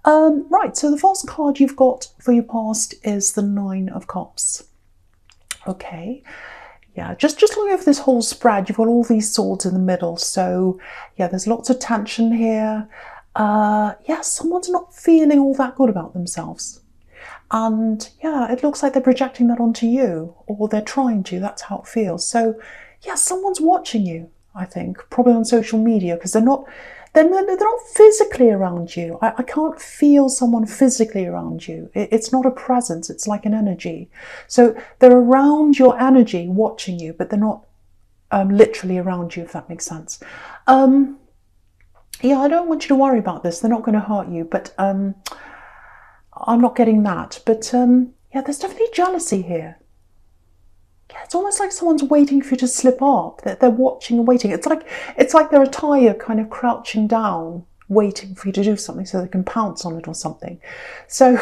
Right, so the first card you've got for your past is the Nine of Cups. Okay, yeah, just looking over this whole spread, you've got all these swords in the middle. So yeah, there's lots of tension here. Yeah, someone's not feeling all that good about themselves. And yeah, it looks like they're projecting that onto you, or they're trying to. That's how it feels. So yeah, someone's watching you, I think, probably on social media, because they're not physically around you. I can't feel someone physically around you. It's not a presence, it's like an energy. So they're around your energy watching you, but they're not literally around you, if that makes sense. Yeah, I don't want you to worry about this. They're not going to hurt you, but I'm not getting that. But yeah, there's definitely jealousy here. Yeah, it's almost like someone's waiting for you to slip up. They're watching and waiting. It's like they're a tiger kind of crouching down, waiting for you to do something so they can pounce on it or something. So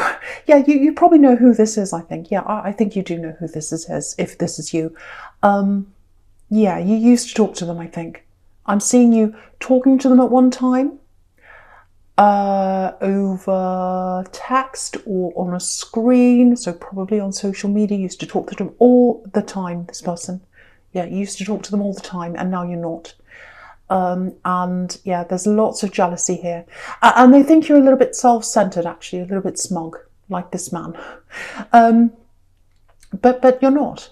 yeah, you probably know who this is, I think. Yeah, I think you do know who this is, if this is you. Yeah, you used to talk to them, I think. I'm seeing you talking to them at one time, over text or on a screen, so probably on social media. You used to talk to them all the time, this person. Yeah, you used to talk to them all the time, and now you're not. And yeah, there's lots of jealousy here. And they think you're a little bit self-centered, actually, a little bit smug, like this man. But you're not.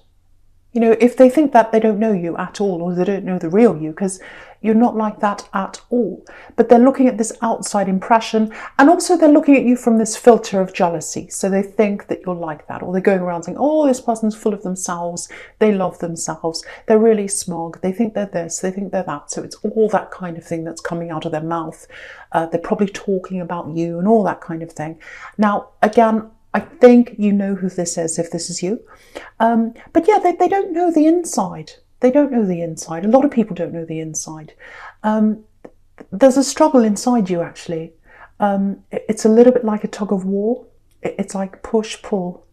You know, if they think that, they don't know you at all, or they don't know the real you, because you're not like that at all. But they're looking at this outside impression, and also they're looking at you from this filter of jealousy. So they think that you're like that, or they're going around saying, oh, this person's full of themselves, they love themselves, they're really smug, they think they're this, they think they're that. So it's all that kind of thing that's coming out of their mouth. They're probably talking about you and all that kind of thing. Now, again, I think you know who this is, if this is you. But yeah, they don't know the inside. They don't know the inside. A lot of people don't know the inside. There's a struggle inside you, actually. It's a little bit like a tug of war. It's like push, pull,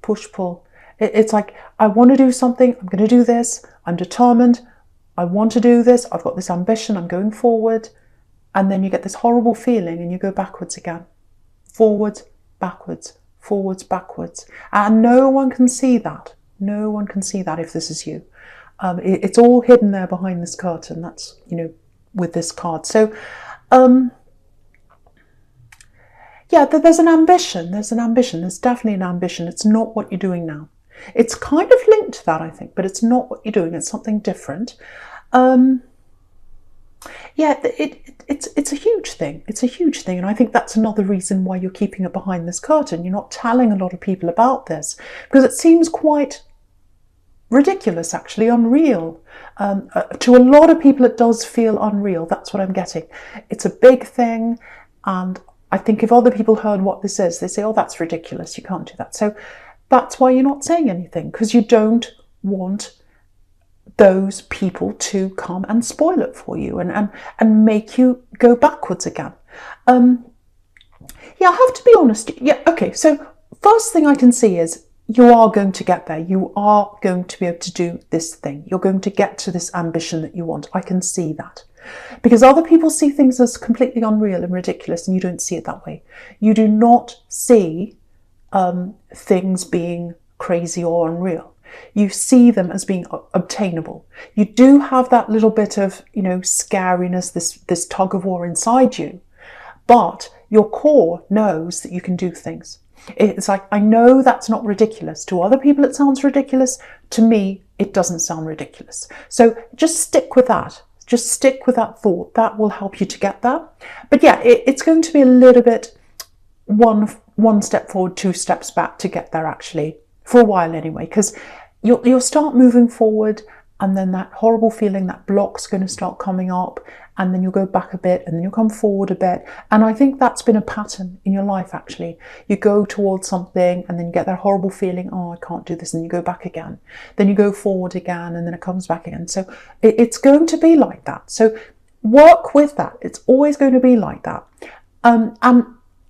push, pull. It's like, I want to do something. I'm going to do this. I'm determined. I want to do this. I've got this ambition. I'm going forward. And then you get this horrible feeling and you go backwards again. Forwards, backwards. Forwards, backwards. And no one can see that. No one can see that if this is you. It's all hidden there behind this curtain. That's, you know, with this card. So, yeah, there's an ambition. There's an ambition. There's definitely an ambition. It's not what you're doing now. It's kind of linked to that, I think, but it's not what you're doing. It's something different. Yeah, it's a huge thing. It's a huge thing. And I think that's another reason why you're keeping it behind this curtain. You're not telling a lot of people about this, because it seems quite ridiculous, actually, unreal. To a lot of people, it does feel unreal. That's what I'm getting. It's a big thing. And I think if other people heard what this is, they say, oh, that's ridiculous. You can't do that. So that's why you're not saying anything, because you don't want those people to come and spoil it for you and make you go backwards again. Yeah, I have to be honest. Yeah, okay, so first thing I can see is you are going to get there. You are going to be able to do this thing. You're going to get to this ambition that you want. I can see that. Because other people see things as completely unreal and ridiculous, and you don't see it that way. You do not see things being crazy or unreal. You see them as being obtainable. You do have that little bit of, you know, scariness, this tug of war inside you, but your core knows that you can do things. It's like, I know that's not ridiculous. To other people it sounds ridiculous. To me, it doesn't sound ridiculous. So just stick with that. Just stick with that thought. That will help you to get there. But yeah, it's going to be a little bit one step forward, two steps back to get there, actually, for a while anyway, because you'll start moving forward, and then that horrible feeling, that block's going to start coming up, and then you'll go back a bit, and then you'll come forward a bit. And I think that's been a pattern in your life, actually. You go towards something, and then you get that horrible feeling, oh, I can't do this, and you go back again. Then you go forward again, and then it comes back again. So it's going to be like that. So work with that. It's always going to be like that. And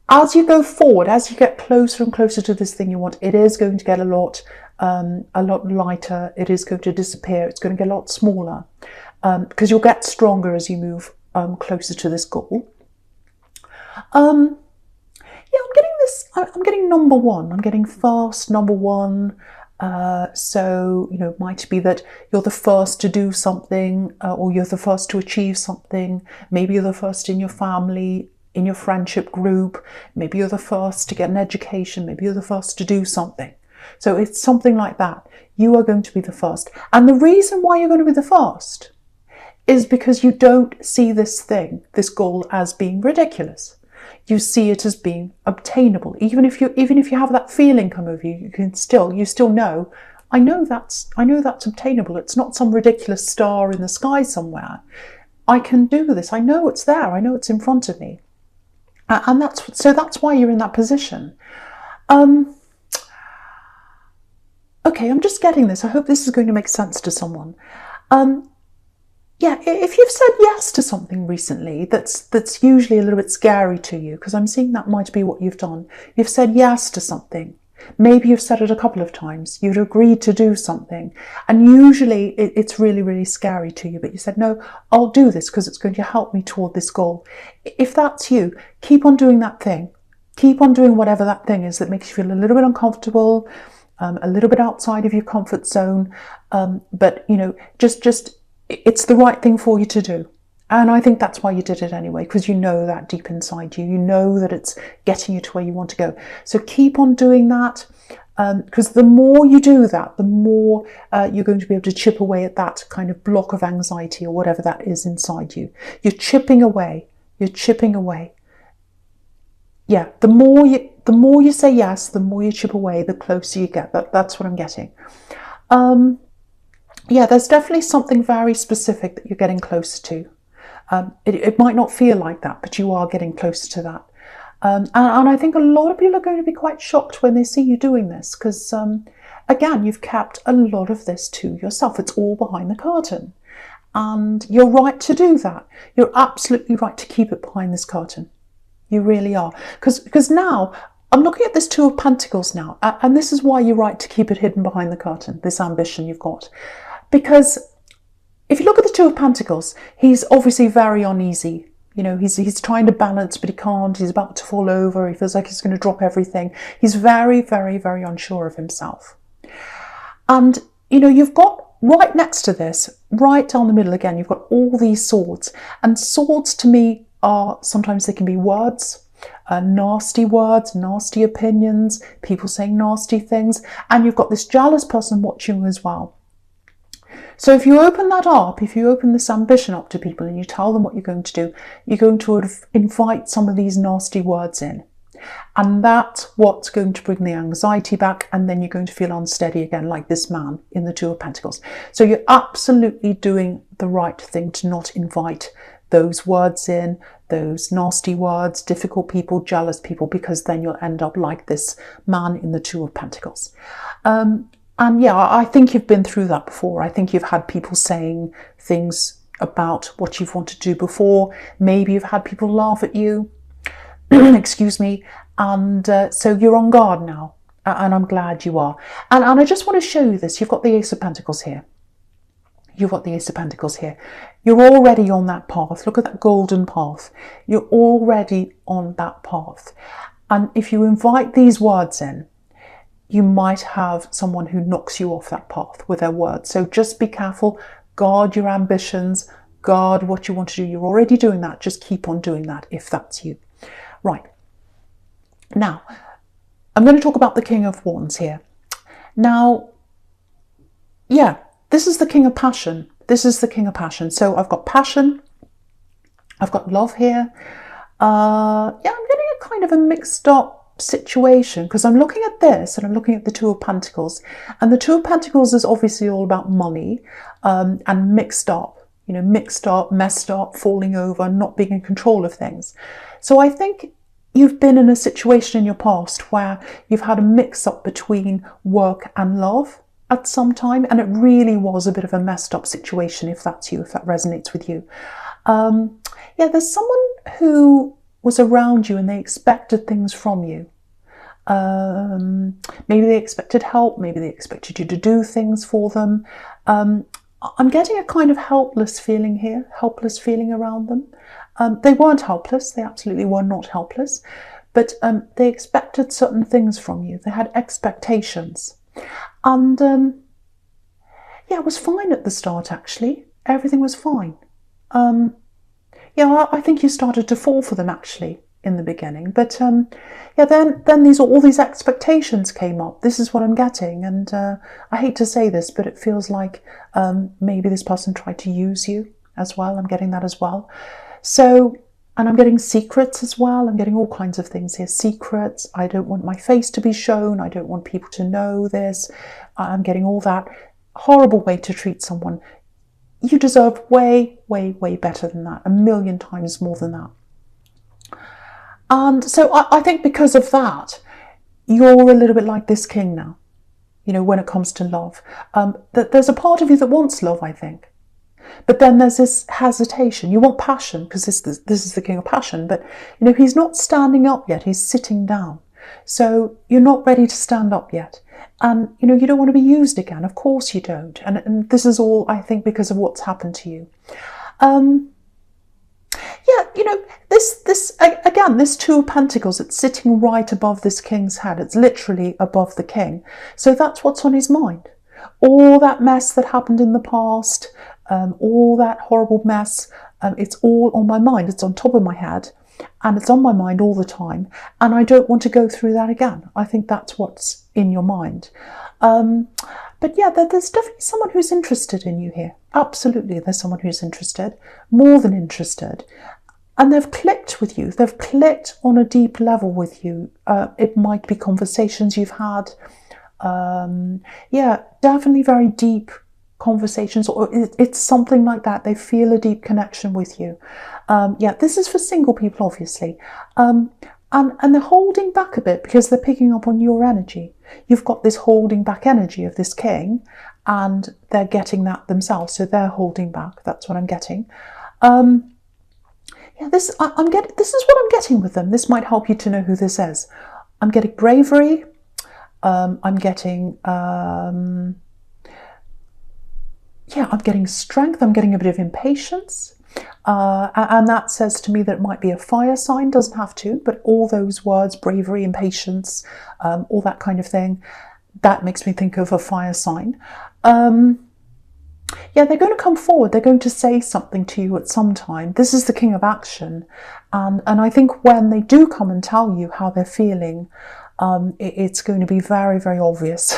as you go forward, as you get closer and closer to this thing you want, it is going to get a lot lighter. It is going to disappear. It's going to get a lot smaller, because you'll get stronger as you move closer to this goal. this, I'm getting number one. I'm getting first, number one. So, it might be that you're the first to do something, or you're the first to achieve something. Maybe you're the first in your family, in your friendship group. Maybe you're the first to get an education. Maybe you're the first to do something. So it's something like that. You are going to be the first. And the reason why you're going to be the first is because you don't see this thing, this goal, as being ridiculous. You see it as being obtainable. Even if you have that feeling come over you, you still know, I know that's obtainable. It's not some ridiculous star in the sky somewhere. I can do this. I know it's there. I know it's in front of me. And that's why you're in that position. Okay, I'm just getting this. I hope this is going to make sense to someone. Yeah, if you've said yes to something recently that's usually a little bit scary to you, because I'm seeing that might be what you've done. You've said yes to something. Maybe you've said it a couple of times. You'd agreed to do something. And usually it's really, really scary to you. But you said, no, I'll do this because it's going to help me toward this goal. If that's you, keep on doing that thing. Keep on doing whatever that thing is that makes you feel a little bit uncomfortable, a little bit outside of your comfort zone. But, just it's the right thing for you to do. And I think that's why you did it anyway, because you know that deep inside you. You know that it's getting you to where you want to go. So keep on doing that, because the more you do that, the more you're going to be able to chip away at that kind of block of anxiety or whatever that is inside you. You're chipping away. You're chipping away. Yeah, the more you say yes, the more you chip away, the closer you get. That's what I'm getting. Yeah, there's definitely something very specific that you're getting closer to. It might not feel like that, but you are getting closer to that. And I think a lot of people are going to be quite shocked when they see you doing this, because, again, you've kept a lot of this to yourself. It's all behind the curtain. And you're right to do that. You're absolutely right to keep it behind this curtain. You really are. Because now, I'm looking at this Two of Pentacles now, and this is why you're right to keep it hidden behind the curtain, this ambition you've got. Because if you look at the Two of Pentacles, he's obviously very uneasy. He's trying to balance, but he can't. He's about to fall over. He feels like he's going to drop everything. He's very, very, very unsure of himself. And, you've got right next to this, right down the middle again, you've got all these swords. And swords to me sometimes they can be words, nasty words, nasty opinions, people saying nasty things. And you've got this jealous person watching you as well. So if you open that up, if you open this ambition up to people and you tell them what you're going to do, you're going to invite some of these nasty words in. And that's what's going to bring the anxiety back, and then you're going to feel unsteady again, like this man in the Two of Pentacles. So you're absolutely doing the right thing to not invite those words in, those nasty words, difficult people, jealous people, because then you'll end up like this man in the Two of Pentacles. And yeah, I think you've been through that before. I think you've had people saying things about what you've wanted to do before. Maybe you've had people laugh at you, excuse me. And so you're on guard now. And I'm glad you are. And I just want to show you this. You've got the Ace of Pentacles here. You've got the Ace of Pentacles here. You're already on that path. Look at that golden path. You're already on that path. And if you invite these words in, you might have someone who knocks you off that path with their words. So just be careful, guard your ambitions, guard what you want to do. You're already doing that. Just keep on doing that if that's you. Right. Now, I'm going to talk about the King of Wands here. Now, yeah, this is the King of Passion. This is the King of Passion. So I've got passion. I've got love here. Yeah, I'm getting a kind of a mixed up situation, because I'm looking at this and I'm looking at the Two of Pentacles, and the Two of Pentacles is obviously all about money, and mixed up, messed up, falling over, not being in control of things. So I think you've been in a situation in your past where you've had a mix up between work and love at some time, and it really was a bit of a messed up situation, if that's you, if that resonates with you. Yeah, there's someone who was around you and they expected things from you. Maybe they expected help, maybe they expected you to do things for them. I'm getting a kind of helpless feeling here, helpless feeling around them. They weren't helpless, they absolutely were not helpless, but they expected certain things from you. They had expectations. And yeah, it was fine at the start, actually. Everything was fine. Yeah, I think you started to fall for them, actually, in the beginning. But yeah, then all these expectations came up. This is what I'm getting. And I hate to say this, but it feels like maybe this person tried to use you as well. I'm getting that as well. So, and I'm getting secrets as well. I'm getting all kinds of things here. Secrets. I don't want my face to be shown. I don't want people to know this. I'm getting all that. Horrible way to treat someone. You deserve way, way, way better than that. 1,000,000 times more than that. And so I think because of that, you're a little bit like this king now, you know, when it comes to love. That there's a part of you that wants love, I think. But then there's this hesitation. You want passion, because this is the king of passion. But, you know, he's not standing up yet. He's sitting down. So you're not ready to stand up yet. And, you know, you don't want to be used again. Of course you don't. And this is all, I think, because of what's happened to you. Yeah, you know, this again, this Two of Pentacles, it's sitting right above this king's head. It's literally above the king. So that's what's on his mind. All that mess that happened in the past, all that horrible mess, it's all on my mind. It's on top of my head. And it's on my mind all the time. And I don't want to go through that again. I think that's what's in your mind. But yeah, there's definitely someone who's interested in you here. Absolutely, there's someone who's interested, more than interested. And they've clicked with you. They've clicked on a deep level with you. It might be conversations you've had. Yeah, definitely very deep conversations, or it's something like that. They feel a deep connection with you. Yeah, this is for single people, obviously. And they're holding back a bit because they're picking up on your energy. You've got this holding back energy of this king, and they're getting that themselves. So they're holding back. That's what I'm getting. Yeah, this is what I'm getting with them. This might help you to know who this is. I'm getting bravery. I'm getting yeah, I'm getting strength. I'm getting a bit of impatience. And that says to me that it might be a fire sign. Doesn't have to, but all those words, bravery, impatience, all that kind of thing, that makes me think of a fire sign. Yeah, they're going to come forward. They're going to say something to you at some time. This is the king of action. And I think when they do come and tell you how they're feeling, it's going to be very, very obvious.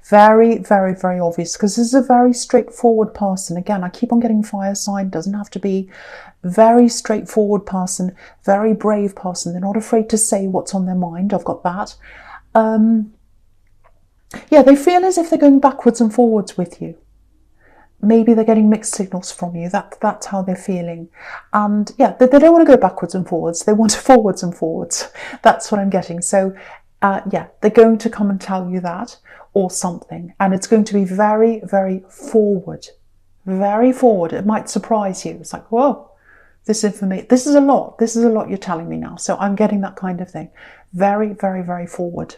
Very, very, very obvious, because this is a very straightforward person. Again, I keep on getting fire sign. Doesn't have to be. Very straightforward person, very brave person. They're not afraid to say what's on their mind. I've got that. Yeah, they feel as if they're going backwards and forwards with you. Maybe they're getting mixed signals from you. That's how they're feeling. And yeah, they don't want to go backwards and forwards. They want forwards and forwards. That's what I'm getting. So yeah, they're going to come and tell you that or something. And it's going to be very, very forward. Very forward. It might surprise you. It's like, whoa, this information, this is a lot. This is a lot you're telling me now. So I'm getting that kind of thing. Very, very, very forward.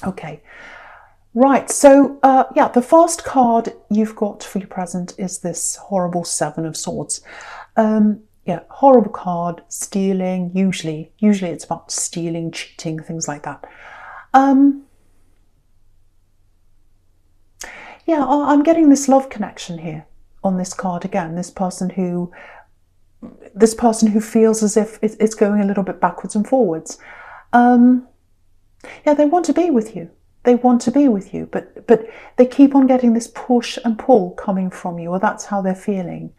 Okay. Right, so yeah, the first card you've got for your present is this horrible Seven of Swords. Yeah, horrible card, stealing, usually it's about stealing, cheating, things like that. Yeah, I'm getting this love connection here on this card again, this person who feels as if it's going a little bit backwards and forwards. Yeah, they want to be with you. They want to be with you, but they keep on getting this push and pull coming from you, or that's how they're feeling.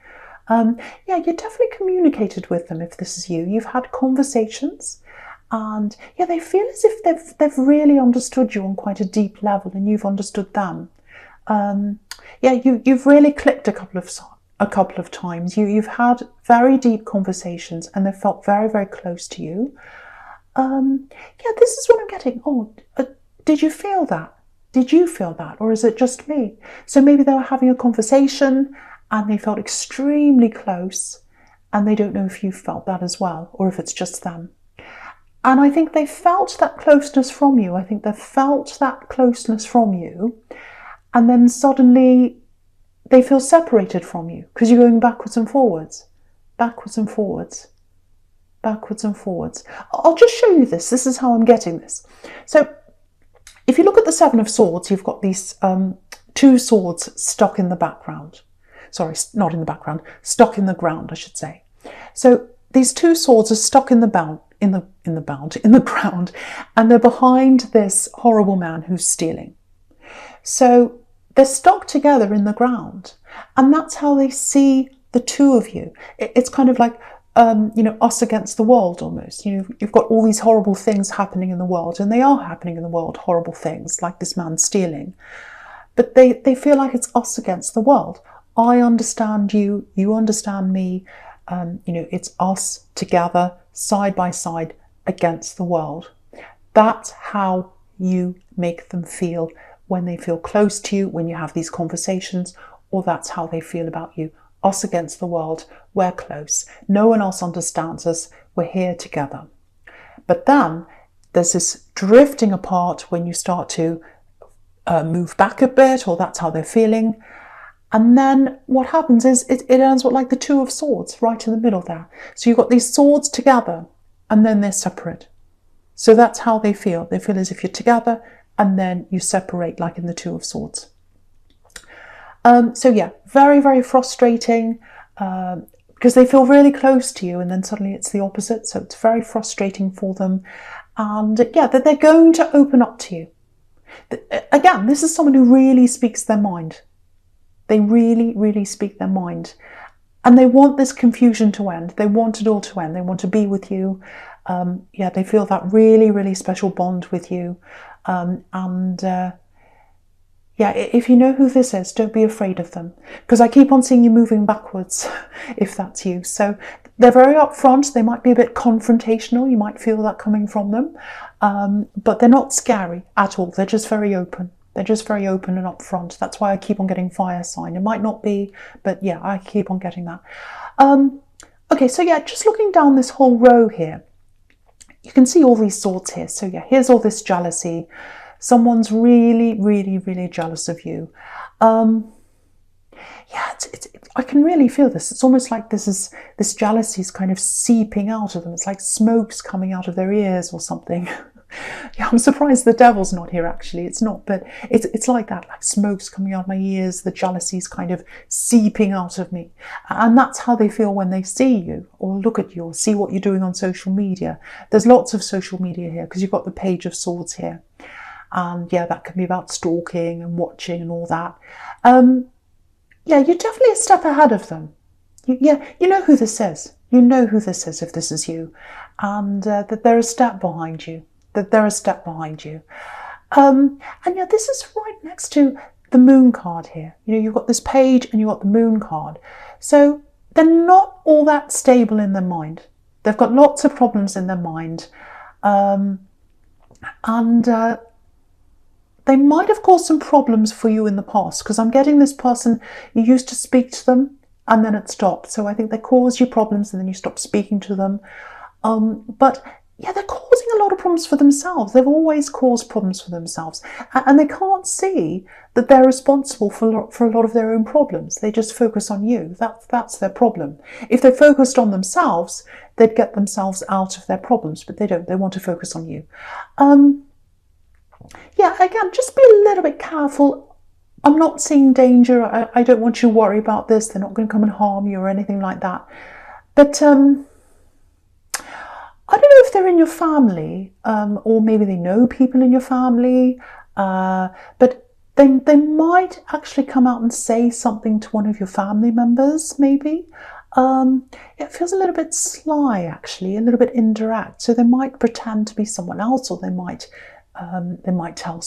Yeah, you definitely communicated with them if this is you. You've had conversations, and yeah, they feel as if they've really understood you on quite a deep level, and you've understood them. Yeah, you've really clicked a couple of times. You've had very deep conversations, and they felt very, very close to you. Yeah, this is what I'm getting. Oh. Did you feel that? Did you feel that? Or is it just me? So maybe they were having a conversation and they felt extremely close, and they don't know if you felt that as well, or if it's just them. And I think they felt that closeness from you. I think they felt that closeness from you. And then suddenly they feel separated from you because you're going backwards and forwards. Backwards and forwards. backwards and forwards. I'll just show you this. This is how I'm getting this. So if you look at the Seven of Swords, you've got these two swords stuck in the background. Sorry, not in the background, stuck in the ground, I should say. So these two swords are stuck in the ground, and they're behind this horrible man who's stealing. So they're stuck together in the ground, and that's how they see the two of you. It's kind of like us against the world almost. You've got all these horrible things happening in the world, and they are happening in the world, horrible things like this man stealing. But they feel like it's us against the world. I understand you, you understand me. It's us together, side by side, against the world. That's how you make them feel when they feel close to you, when you have these conversations, or that's how they feel about you. Us against the world, we're close. No one else understands us, we're here together. But then there's this drifting apart when you start to move back a bit, or that's how they're feeling. And then what happens is it ends up like the Two of Swords right in the middle there. So you've got these swords together and then they're separate. So that's how they feel. They feel as if you're together and then you separate like in the Two of Swords. So yeah, very, very frustrating because they feel really close to you and then suddenly it's the opposite. So it's very frustrating for them. And yeah, that they're going to open up to you. Again, this is someone who really speaks their mind. They really, really speak their mind. And they want this confusion to end. They want it all to end. They want to be with you. They feel that really, really special bond with you. If you know who this is, don't be afraid of them. Because I keep on seeing you moving backwards, if that's you. So they're very upfront. They might be a bit confrontational. You might feel that coming from them. But they're not scary at all. They're just very open. They're just very open and upfront. That's why I keep on getting fire sign. It might not be, but yeah, I keep on getting that. Okay, so yeah, just looking down this whole row here, you can see all these swords here. So yeah, here's all this jealousy. Someone's really, really, really jealous of you. I can really feel this. It's almost like this jealousy is kind of seeping out of them. It's like smoke's coming out of their ears or something. Yeah, I'm surprised the devil's not here actually. It's not, but it's like that, like smoke's coming out of my ears, the jealousy's kind of seeping out of me. And that's how they feel when they see you or look at you or see what you're doing on social media. There's lots of social media here because you've got the Page of Swords here. And yeah, that can be about stalking and watching and all that. You're definitely a step ahead of them. You know who this is. You know who this is if this is you. And that they're a step behind you. And yeah, this is right next to the Moon card here. You've got this Page and you've got the Moon card. So they're not all that stable in their mind. They've got lots of problems in their mind. They might have caused some problems for you in the past because I'm getting this person, you used to speak to them and then it stopped. So I think they caused you problems and then you stopped speaking to them. But yeah, they're causing a lot of problems for themselves. They've always caused problems for themselves. And they can't see that they're responsible for a lot of their own problems. They just focus on you. That's their problem. If they focused on themselves, they'd get themselves out of their problems, but they don't. They want to focus on you. Again, just be a little bit careful. I'm not seeing danger. I don't want you to worry about this. They're not going to come and harm you or anything like that. But I don't know if they're in your family, or maybe they know people in your family, but they might actually come out and say something to one of your family members, maybe. It feels a little bit sly, actually, a little bit indirect. So they might pretend to be someone else, or they might tell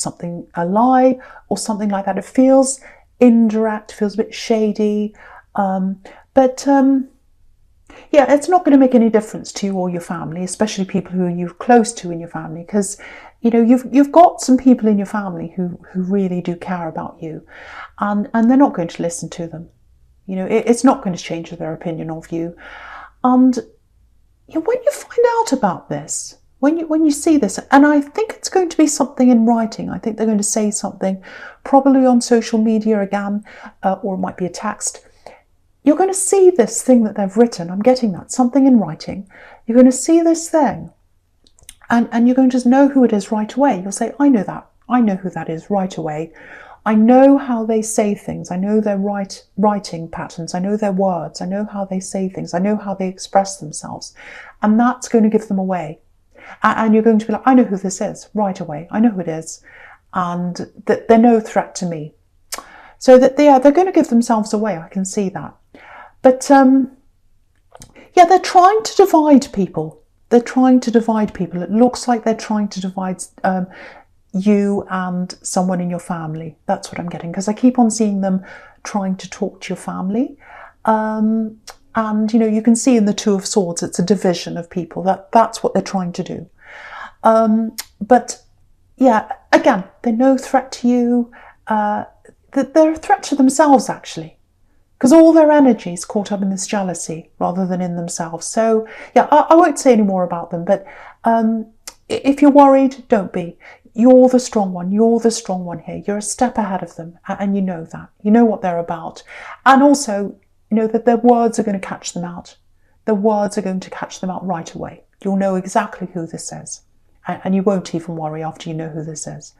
a lie or something like that. It feels indirect, feels a bit shady, it's not going to make any difference to you or your family, especially people who you're close to in your family, because you've got some people in your family who really do care about you, and they're not going to listen to them. It's not going to change their opinion of you. And when you find out about this, when you see this, and I think it's going to be something in writing. I think they're going to say something, probably on social media again, or it might be a text. you're going to see this thing that they've written. I'm getting that, something in writing. You're going to see this thing, and you're going to know who it is right away. You'll say, I know that. I know who that is right away. I know how they say things. I know their writing patterns. I know their words. I know how they say things. I know how they express themselves. And that's going to give them away. And you're going to be like, I know who this is right away. I know who it is. And that they're no threat to me. So that they're going to give themselves away. I can see that. But yeah, they're trying to divide people. They're trying to divide people. It looks like they're trying to divide you and someone in your family. That's what I'm getting, because I keep on seeing them trying to talk to your family. And, you know, you can see in the Two of Swords, it's a division of people. That's what they're trying to do. But yeah, again, they're no threat to you. They're a threat to themselves, actually, because all their energy is caught up in this jealousy rather than in themselves. So yeah, I won't say any more about them, but if you're worried, don't be. You're the strong one. You're the strong one here. You're a step ahead of them, and you know that. You know what they're about. And also, you know that their words are going to catch them out. Their words are going to catch them out right away. You'll know exactly who this is, and you won't even worry after you know who this is.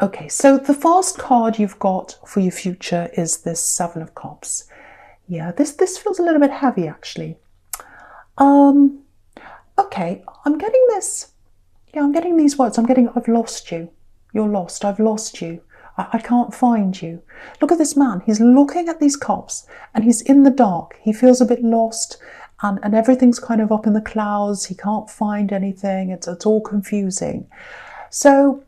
Okay, so the first card you've got for your future is this Seven of Cups. Yeah, this feels a little bit heavy, actually. Okay, I'm getting this. Yeah, I'm getting these words. I'm getting, I've lost you. You're lost. I've lost you. I can't find you. Look at this man. He's looking at these cups and he's in the dark. He feels a bit lost, and everything's kind of up in the clouds. He can't find anything. It's all confusing. So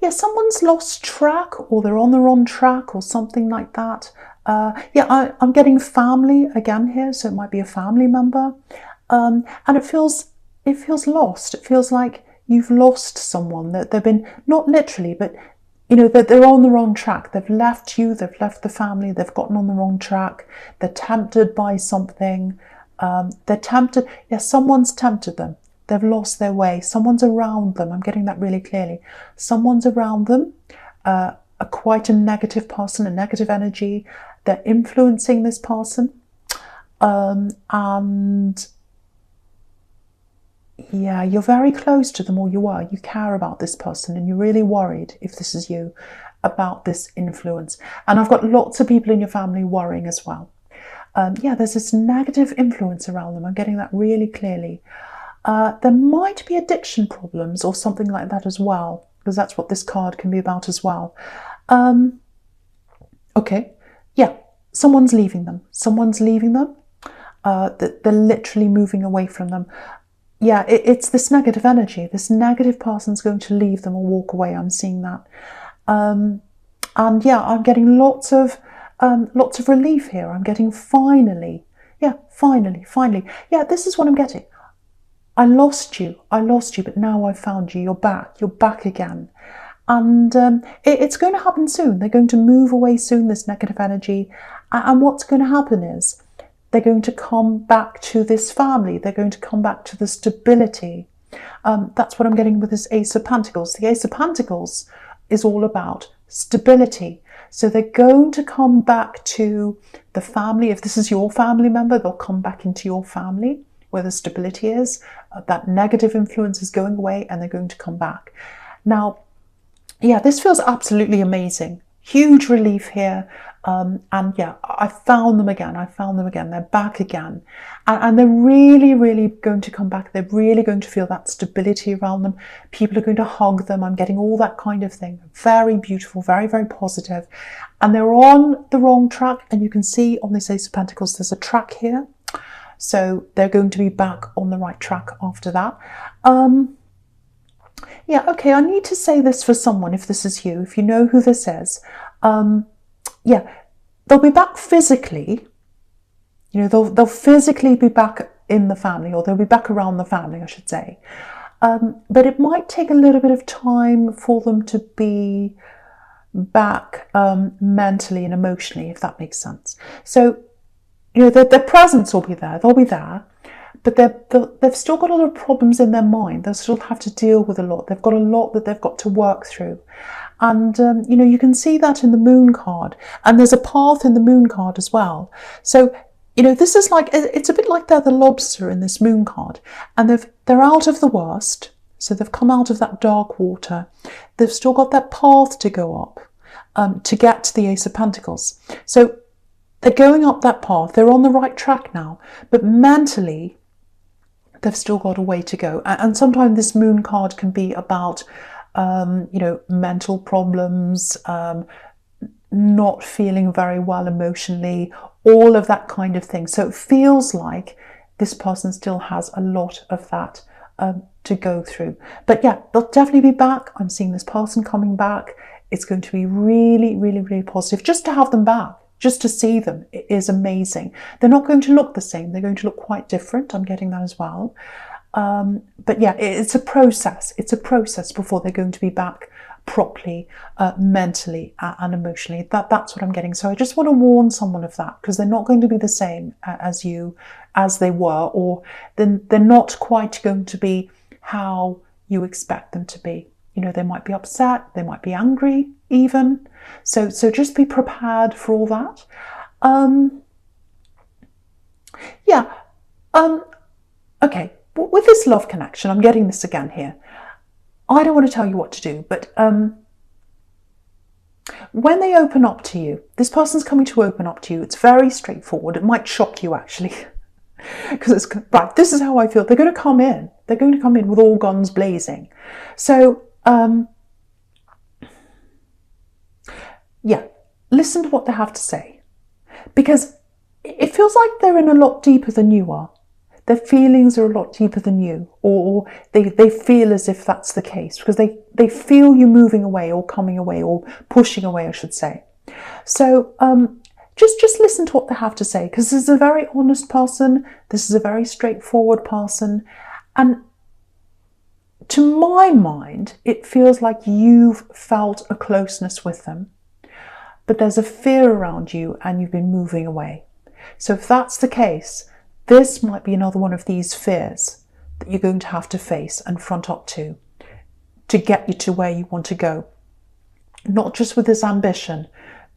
yeah, someone's lost track, or they're on the wrong track, or something like that. Yeah, I'm getting family again here, so it might be a family member. And it feels lost. It feels like you've lost someone, that they've been, not literally, but you know, that they're on the wrong track. They've left you, they've left the family, they've gotten on the wrong track. They're tempted by something. They're tempted. Yeah, someone's tempted them. They've lost their way. Someone's around them. I'm getting that really clearly. Someone's around them, quite a negative person, a negative energy. They're influencing this person. And yeah, you're very close to them, or you are. You care about this person, and you're really worried, if this is you, about this influence. And I've got lots of people in your family worrying as well. Yeah, there's this negative influence around them. I'm getting that really clearly. There might be addiction problems or something like that as well, because that's what this card can be about as well. Okay, yeah, someone's leaving them. Someone's leaving them. They're literally moving away from them. Yeah, it's this negative energy. This negative person's going to leave them or walk away. I'm seeing that. And yeah, I'm getting lots of relief here. I'm getting finally. Yeah, finally. Yeah, this is what I'm getting. I lost you, but now I've found you. You're back again. And it's going to happen soon. They're going to move away soon, this negative energy. And what's going to happen is they're going to come back to this family. They're going to come back to the stability. That's what I'm getting with this Ace of Pentacles. The Ace of Pentacles is all about stability. So they're going to come back to the family. If this is your family member, they'll come back into your family where the stability is. That negative influence is going away, and they're going to come back. Now, yeah, this feels absolutely amazing. Huge relief here. And yeah, I found them again. They're back again. And they're really, really going to come back. They're really going to feel that stability around them. People are going to hug them. I'm getting all that kind of thing. Very beautiful, very, very positive. And they're on the wrong track. And you can see on this Ace of Pentacles, there's a track here. So they're going to be back on the right track after that. Yeah, okay, I need to say this for someone, if this is you, if you know who this is. Yeah, they'll be back physically. You know, they'll physically be back in the family, or they'll be back around the family, I should say. But it might take a little bit of time for them to be back mentally and emotionally, if that makes sense. So, you know, their presence will be there. They'll be there. But they've still got a lot of problems in their mind. They'll still have to deal with a lot. They've got a lot that they've got to work through. And, you know, you can see that in the moon card. And there's a path in the moon card as well. So, you know, this is like, it's a bit like they're the lobster in this moon card. And they're out of the worst. So they've come out of that dark water. They've still got that path to go up to get to the Ace of Pentacles. So they're going up that path. They're on the right track now. But mentally, they've still got a way to go. And sometimes this moon card can be about, you know, mental problems, not feeling very well emotionally, all of that kind of thing. So it feels like this person still has a lot of that to go through. But yeah, they'll definitely be back. I'm seeing this person coming back. It's going to be really, really, really positive. Just to have them back, just to see them, it is amazing. They're not going to look the same. They're going to look quite different. I'm getting that as well. But yeah, it's a process. It's a process before they're going to be back properly, mentally and emotionally. That's what I'm getting. So I just want to warn someone of that, because they're not going to be the same as you, as they were, or then they're not quite going to be how you expect them to be. You know, they might be upset, they might be angry even. So just be prepared for all that. Okay, with this love connection, I'm getting this again here. I don't want to tell you what to do, but when they open up to you, this person's coming to open up to you. It's very straightforward. It might shock you, actually, because it's right. This is how I feel. They're going to come in. They're going to come in with all guns blazing. So, yeah, listen to what they have to say, because it feels like they're in a lot deeper than you are. Their feelings are a lot deeper than you, or they feel as if that's the case, because they feel you moving away or coming away or pushing away, I should say. So just listen to what they have to say, because this is a very honest person. This is a very straightforward person. And to my mind, it feels like you've felt a closeness with them, but there's a fear around you and you've been moving away. So if that's the case, this might be another one of these fears that you're going to have to face and front up to get you to where you want to go. Not just with this ambition,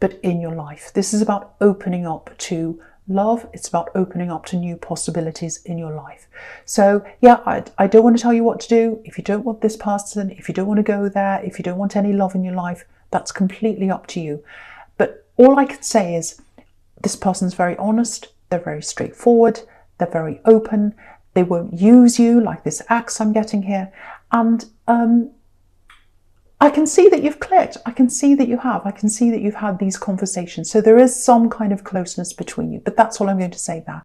but in your life. This is about opening up to love. It's about opening up to new possibilities in your life. So yeah, I don't want to tell you what to do. If you don't want this person, if you don't want to go there, if you don't want any love in your life, that's completely up to you. But all I can say is this person's very honest. They're very straightforward. They're very open. They won't use you like this ex I'm getting here. And I can see that you've clicked. I can see that you have. I can see that you've had these conversations. So there is some kind of closeness between you. But that's all I'm going to say there.